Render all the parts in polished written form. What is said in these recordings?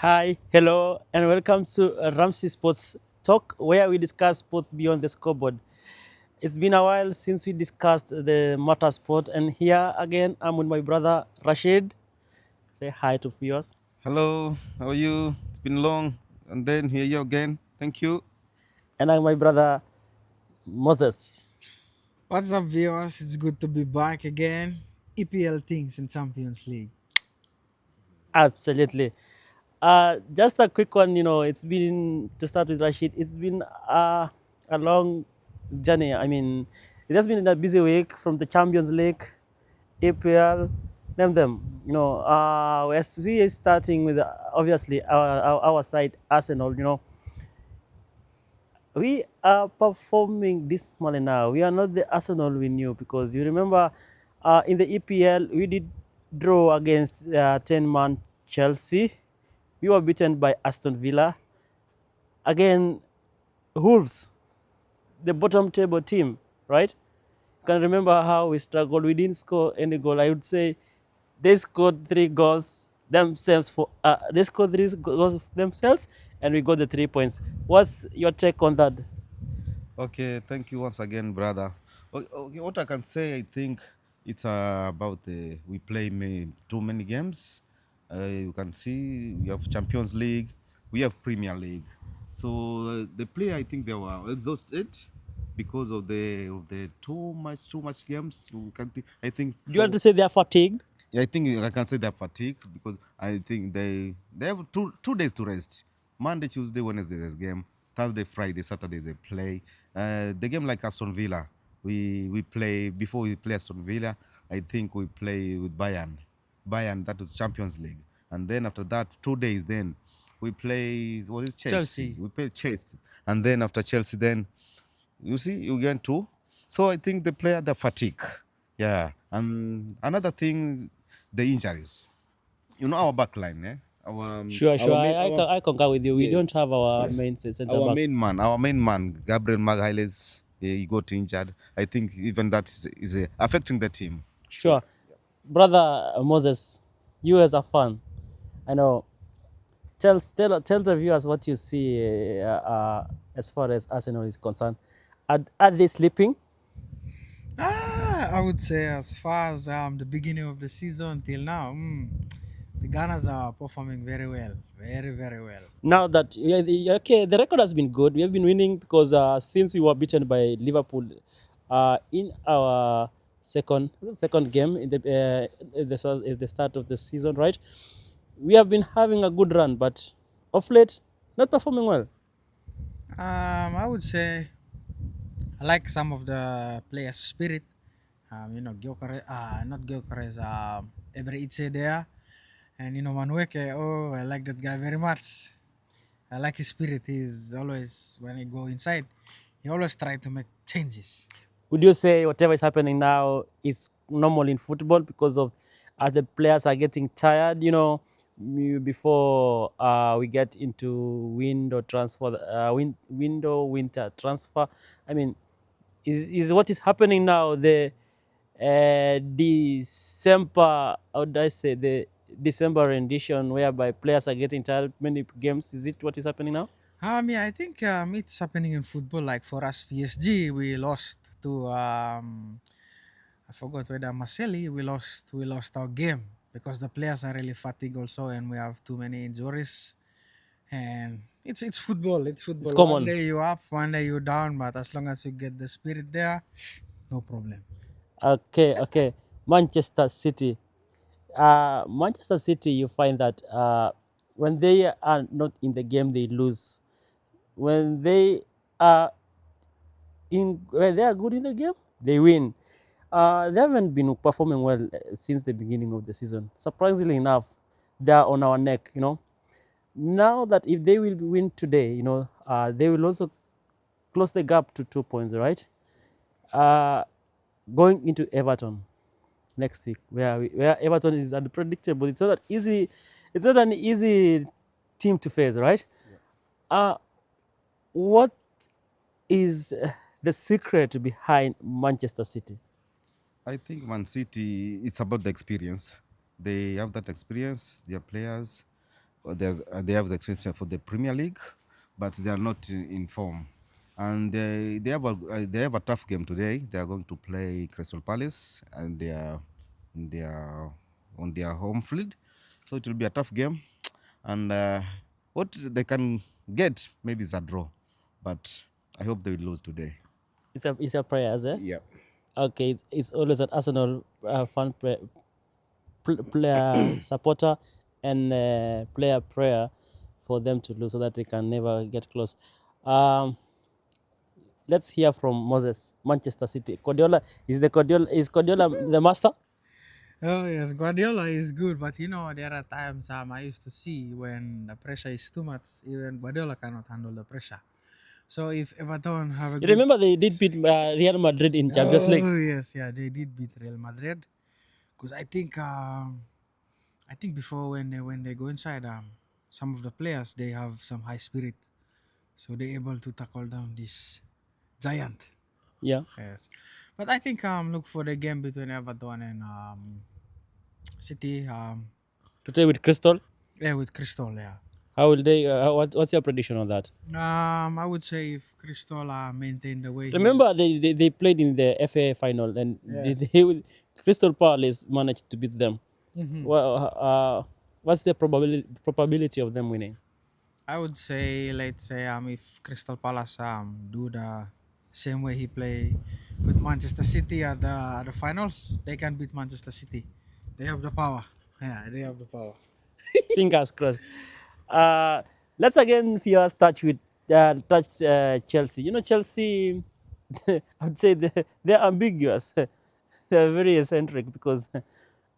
Hi, hello, and welcome to Ramsey Sports Talk, where we discuss sports beyond the scoreboard. It's been a while since we discussed the motor sport, and here again, I'm with my brother Rashid. Say hi to viewers. Hello, how are you? It's been long, and then here you again. Thank you. And I'm my brother Moses. What's up, viewers? It's good to be back again. EPL things in Champions League. Absolutely. Just a quick one, it's been, to start with Rashid, it's been a long journey. I mean, it has been a busy week from the Champions League, APL, name them. We're starting with obviously our side, Arsenal. We are performing dismally now. We are not the Arsenal we knew because you remember in the EPL, we did draw against 10-man Chelsea. We were beaten by Aston Villa. Again, Wolves, the bottom table team, right? Can remember how we struggled. We didn't score any goal. I would say they scored three goals themselves they scored three goals themselves, and we got the 3 points. What's your take on that? Okay, thank you once again, brother. Okay, what I can say, I think it's about the we play too many games. You can see we have Champions League, we have Premier League. So the player, I think they were exhausted because of the too much games. I think Do you want to say they are fatigued? I think I can say they're fatigued because I think they have two days to rest. Monday, Tuesday, Wednesday there's game. Thursday, Friday, Saturday they play. The game like Aston Villa, we play before we play Aston Villa. I think we play with Bayern. Bayern, that was Champions League, and then after that 2 days then we play what is Chelsea. Chelsea. We play Chelsea, and then after Chelsea then you see, you get two. So I think the player the fatigue. Yeah. And another thing, the injuries. You know our back line, eh? Sure, sure. Our main I concur with you. We don't yes. have our main center back. Our main man, Gabriel Magalhaes, he got injured. I think even that is affecting the team. Sure. Brother Moses, you as a fan, I know. Tell the viewers what you see as far as Arsenal is concerned. Are they sleeping? I would say as far as the beginning of the season till now, the Gunners are performing very well, very very well. Now that okay, the record has been good. We have been winning because since we were beaten by Liverpool in our second game in the start of the season, right? We have been having a good run, but of late, not performing well. I would say I like some of the players' spirit. Not Gyökeres, Ebre Itse there, and Manueke. Oh, I like that guy very much. I like his spirit. He's always when he go inside, he always try to make changes. Would you say whatever is happening now is normal in football because of as the players are getting tired? Before we get into winter transfer. I mean, is what is happening now the December? How do I say the December rendition whereby players are getting tired many games? Is it what is happening now? Yeah, I think it's happening in football. Like for us, PSG, we lost to I forgot whether Marseille. We lost our game because the players are really fatigued also, and we have too many injuries. And it's football. It's It's football. One common. day you up, one day you down. But as long as you get the spirit there, no problem. Okay, okay. Manchester City. Manchester City, you find that when they are not in the game, they lose. When they are when they are good in the game, they win. They haven't been performing well since the beginning of the season. Surprisingly enough, they are on our neck. Now that if they will win today, they will also close the gap to 2 points, right? Uh, Going into Everton next week, where Everton is unpredictable. It's not that easy. It's not an easy team to face, right? Uh, what is the secret behind Manchester City? I think Man City, it's about the experience. They have that experience, their players. they have the experience for the Premier League, but they are not in form. And they have a tough game today. They are going to play Crystal Palace, and they are on their home field, so it will be a tough game. And what they can get maybe is a draw, but I hope they will lose today. It's a prayers, eh? Yeah. Okay, it's always an Arsenal fan player supporter and player prayer for them to lose so that they can never get close. Um, let's hear from Moses, Manchester City. Guardiola the master? Oh yes, Guardiola is good, but there are times I used to see when the pressure is too much, even Guardiola cannot handle the pressure. So if Everton have a You good, remember they did beat Real Madrid in Champions League. oh yes, yeah, they did beat Real Madrid. Because I think before when they go inside, some of the players they have some high spirit, so they're able to tackle down this giant. Yeah, Yes, but I think look for the game between Everton and City. today with Crystal. Yeah, with Crystal. Yeah. How will they? What's your prediction on that? I would say if Crystal maintain the way he. Remember they played in the FA final and Yeah. Crystal Palace managed to beat them. Mhm. Well, what's the probability of them winning? I would say, let's say, if Crystal Palace do the same way he play with Manchester City at the finals, they can beat Manchester City. They have the power. Yeah, they have the power. Fingers crossed. Uh, let's again first touch Chelsea. You know Chelsea. I would say they're ambiguous. They're very eccentric because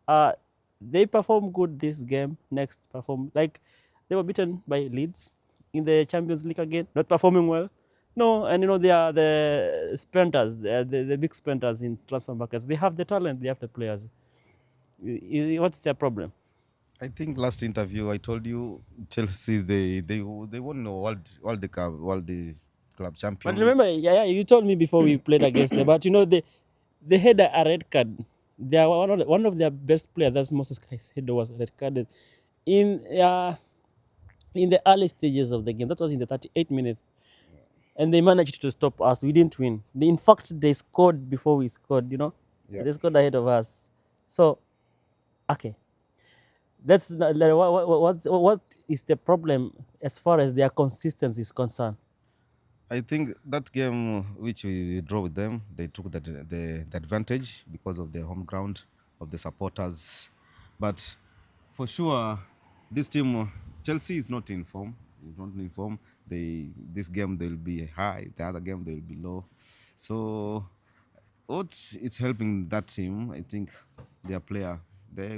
uh, they perform good this game. Next perform like they were beaten by Leeds in the Champions League again, not performing well. No, and they are the sprinters, the big sprinters in transfer markets. They have the talent, they have the players. What's their problem? I think last interview I told you Chelsea they won the world the club But champion. remember, yeah, you told me before we played against them, but they had a red card. They are one of their best players. That's Moses Caicedo was red carded in the early stages of the game. That was in the 38th minute, and they managed to stop us. We didn't win. In fact, they scored before we scored. Yeah. They scored ahead of us. So, okay, what is the problem as far as their consistency is concerned? I think that game which we draw with them, they took the advantage because of the home ground of the supporters. But for sure, this team, Chelsea is not in form. Is not in form. This game they will be high. The other game they will be low. So what's it's helping that team? I think their player. They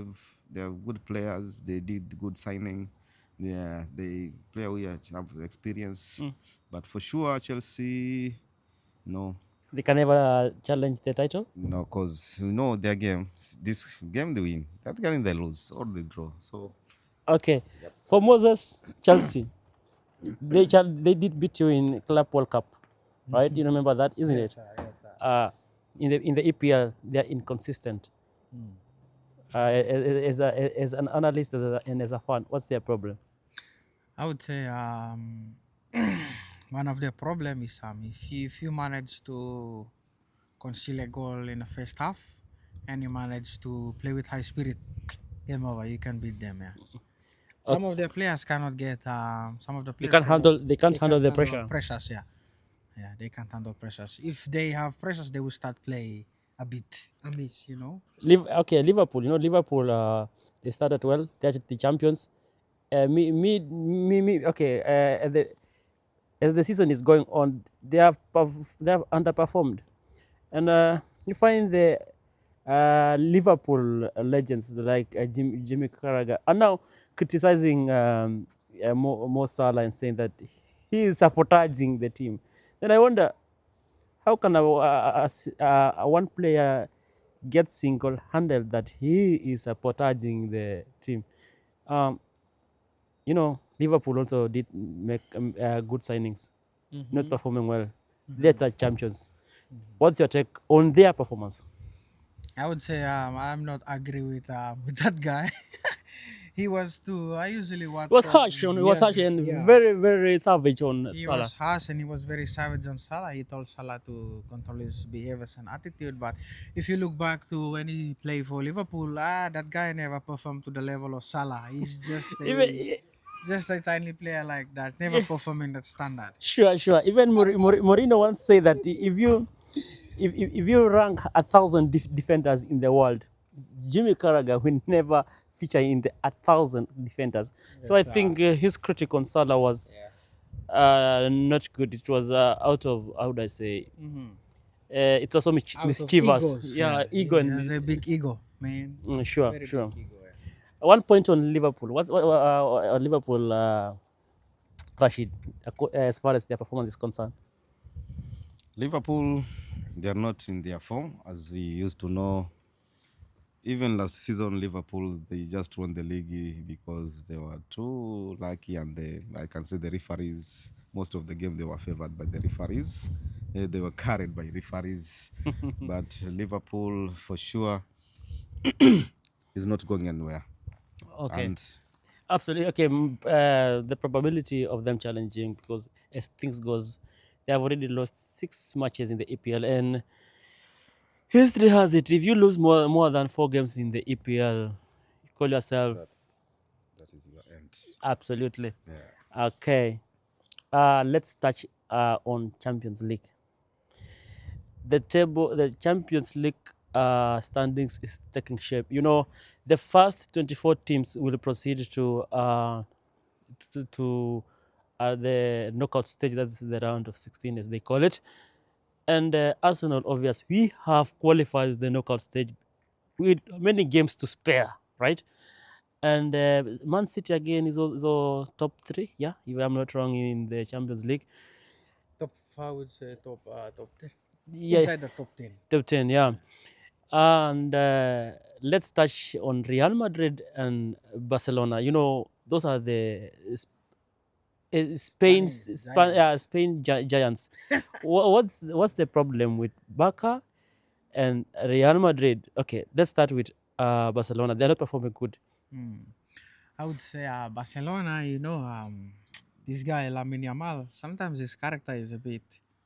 have good players. They did good signing. Yeah, they player we have experience. But for sure, Chelsea, no, They can never challenge the title. no, cause their game. This game they win. That game they lose or they draw. So Okay, for Moses, Chelsea, they did beat you in Club World Cup, right? You remember that, isn't Yes, it? sir. Yes, sir. In the EPL, they are inconsistent. Mm. As an analyst and as a fan, what's their problem? I would say one of the problem is if you manage to conceal a goal in the first half and you manage to play with high spirit, game over. You can beat them. Yeah. Some of the players cannot get. Some of the They players can't cannot. handle. They can't They handle can't the handle pressure. pressures. Yeah. Yeah. They can't handle pressures. If they have pressures, they will start play a bit. A bit. Okay, Liverpool. Liverpool. They started well. They're the champions. Okay. As the season is going on, they have underperformed, and you find the Liverpool legends like Jimmy Carragher are now criticizing Mo Salah and saying that he is sabotaging the team. Then I wonder, how can a one player get single-handed that he is sabotaging the team? Um, Liverpool also did make good signings, not Mm-hmm. performing well. They're Mm-hmm. the champions. What's your take on their performance? I would say I'm not agree with with that guy. He was too. I usually It watch was all. harsh. It was Yeah, harsh and yeah. very, very savage on He Salah. was harsh and he was very savage on Salah. He told Salah to control his behaviors and attitude. But if you look back to when he played for Liverpool, that guy never performed to the level of Salah. He's Even just a tiny player like that, never yeah, performing that standard. sure, sure. Even Mourinho once said that if you rank 1,000 defenders in the world, Jimmy Carragher will never feature in the 1,000 defenders. So I Yes, think his critic on Salah was yeah. not good. It was out of, how would I say, Hmm. it was so Out of mischievous. egos, Yeah, yeah. ego He and has a big ego, man. sure, Very big sure. ego. Yeah. One point on Liverpool. What Liverpool, Rashid, as far as their performance is concerned? Liverpool, they are not in their form as we used to know. Even last season, Liverpool they just won the league because they were too lucky, and I can say the referees. Most of the game they were favored by the referees. They were carried by referees, but Liverpool for sure is not going anywhere. Okay. And Absolutely. Okay. The probability of them challenging, because as things goes, they have already lost 6 matches in the EPL, and history has it, if you lose more than 4 games in the EPL, you call yourself that is your end. absolutely Yeah. okay. Let's touch on Champions League. The Champions League standings is taking shape. You know, the first 24 teams will proceed to the knockout stage. That's the round of 16, as they call it. And Arsenal, obvious, we have qualified the knockout stage with many games to spare, right? And Man City again is all top three, yeah, if I'm not wrong, in the Champions League. Top, I would say top 10. Yeah, Inside the top 10. top 10, yeah. And let's touch on Real Madrid and Barcelona. You know, those are the Spanish giants. Spain giants. What's the problem with Barca and Real Madrid? Okay, let's start with Barcelona. They're not performing good. Hmm. I would say Barcelona, this guy Lamine Yamal, sometimes his character is a bit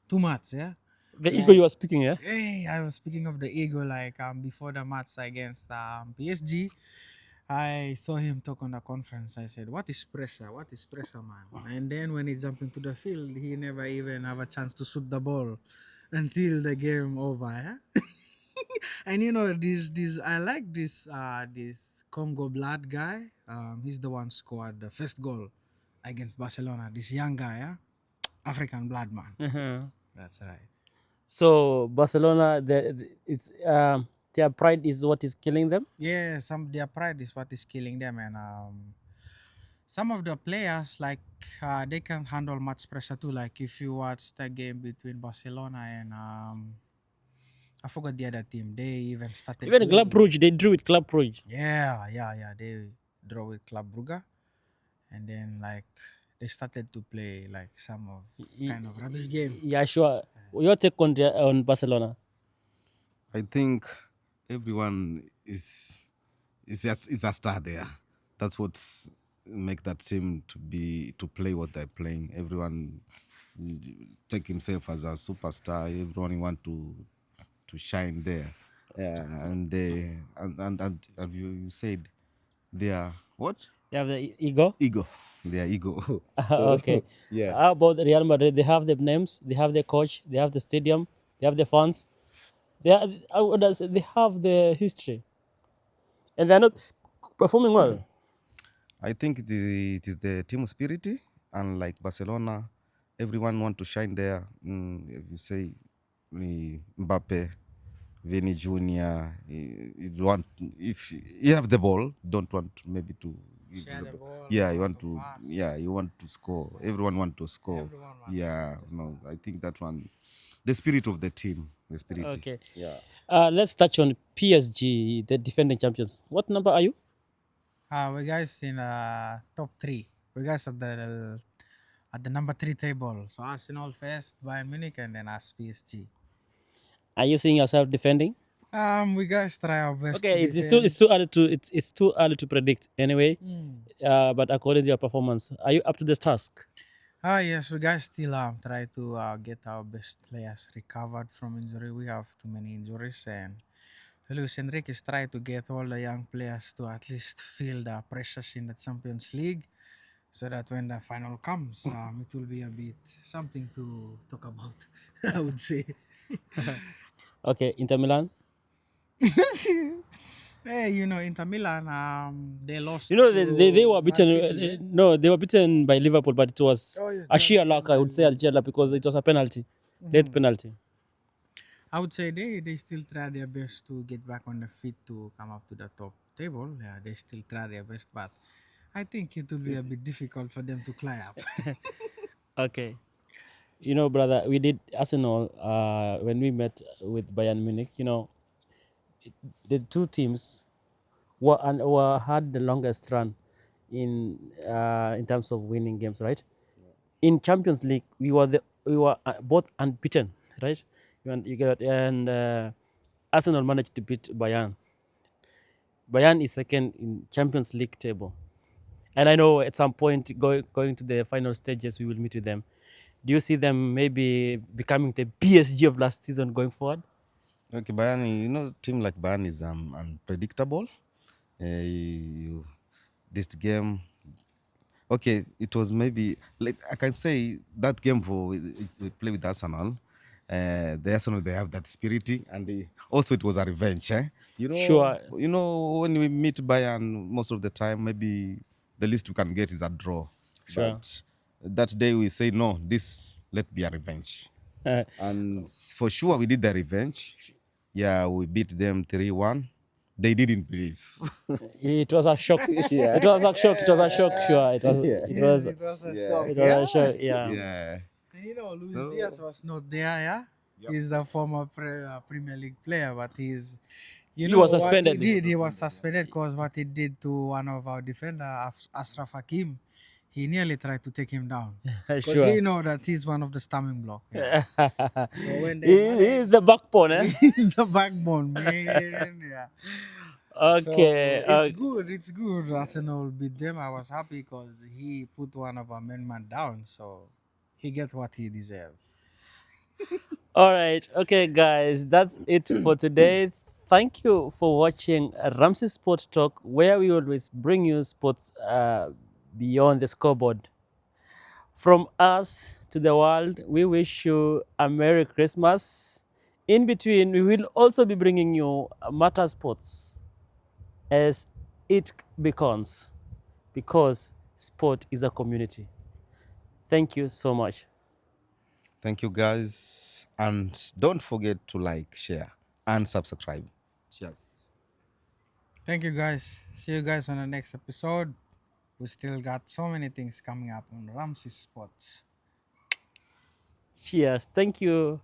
too much, yeah? The ego Like, you are speaking, yeah. hey, I was speaking of the ego, like before the match against PSG, I saw him talk on the conference. I said, "What is pressure? What is pressure, man?" And then when he jumped into the field, he never even have a chance to shoot the ball until the game over. Yeah? And this I like this Congo blood guy. He's the one scored the first goal against Barcelona. This young guy, yeah? African blood man. Uh-huh. That's right. So Barcelona, it's their pride is what is killing them. Yeah, some their pride is what is killing them, and some of the players like they can handle much pressure too. Like if you watch the game between Barcelona and I forgot the other team, they even started Even Club playing. Brugge, they drew with Club Brugge. Yeah, yeah, yeah. They draw with Club Brugge, and then like they started to play like some of kind of rubbish game. Yeah, sure. Your take on on Barcelona? I think everyone is just is a star there. That's what make that team to play what they're playing. Everyone take himself as a superstar. Everyone want to shine there. Yeah, and they and you said they are what You have the ego. ego. Their ego. So Okay. yeah, How about Real Madrid? They have the names, they have the coach, they have the stadium, they have the fans. They have the history, and they're not performing well. I think it is the team spirit, and like Barcelona, everyone want to shine there. If you say Mbappe, Vinny Junior, you want if you have the ball, don't want maybe to give Share the the ball. ball, Yeah, you want want to to. pass. Yeah, you want to score. Everyone want to score. Everyone wants to Yeah, just no, I think that one, the spirit of the team, the spirit. Okay. Yeah. Let's touch on PSG, the defending champions. What number are you? We guys in top three. We guys at the number three table. So Arsenal first, Bayern Munich, and then us PSG. Are you seeing yourself defending? We guys try our best to Okay, defend. it's too early to predict anyway. But according to your performance, are you up to the task? Yes, we guys still try to get our best players recovered from injury. We have too many injuries, and Luis Enrique is trying to get all the young players to at least feel the pressures in the Champions League, so that when the final comes, it will be a bit something to talk about. I would say. Okay, Inter Milan. Hey, Inter Milan, they lost You know they to were Man beaten. City. Eh? No, they were beaten by Liverpool, but it was Oh yes, a they are sheer beaten luck. I by would say a sheer Liverpool. luck because it was a penalty, late Mhm. penalty. I would say they still try their best to get back on the feet to come up to the top table. Yeah, they still try their best, but I think it will be a bit difficult for them to climb up. Okay. You know, brother, we did Arsenal when we met with Bayern Munich. You know, the two teams were had the longest run in terms of winning games, right? In Champions League, we were both unbeaten, right? You got and Arsenal managed to beat Bayern. Bayern is second in Champions League table, and I know at some point going to the final stages we will meet with them. Do you see them maybe becoming the PSG of last season going forward? Okay, Bayern, team like Bayern is unpredictable. This game, okay, it was maybe like I can say that game for we play with Arsenal. The Arsenal they have that spirit, and also it was a revenge. Sure, When we meet Bayern, most of the time maybe the least we can get is a draw, sure. but that day we say no, this let be a revenge, and for sure we did the revenge. Yeah, we beat them 3-1. They didn't believe. It was a shock. Yeah. It was a shock. It was a shock. Sure, it was. Yeah. It Yes, was. it was a Yeah. shock. It was a Yeah. shock. Yeah. Yeah. And Luis Diaz So was not there. Yeah. yep. He's the former Premier League player, but He was what he suspended. did. He was suspended because what he did to one of our defender, Ashraf Hakim. He nearly tried to take him down because Sure. he know that he's one of the stumbling block. Yeah. So when they He is manage, the backbone, eh? he's the backbone, man. Yeah. So Okay. it's good. It's good. Arsenal beat them. I was happy because he put one of our men man down. So he get what he deserved. All right. Okay, guys. That's it for today. Thank you for watching Ramsey Sport Talk, where we always bring you sports beyond the scoreboard. From us to the world, we wish you a Merry Christmas. In between, we will also be bringing you Matter Sports as it becomes, because sport is a community. Thank you so much. thank you guys, and don't forget to like, share, and subscribe. Cheers. Thank you guys. See you guys on the next episode. We still got so many things coming up on Ramsey Sports. Cheers. Thank you.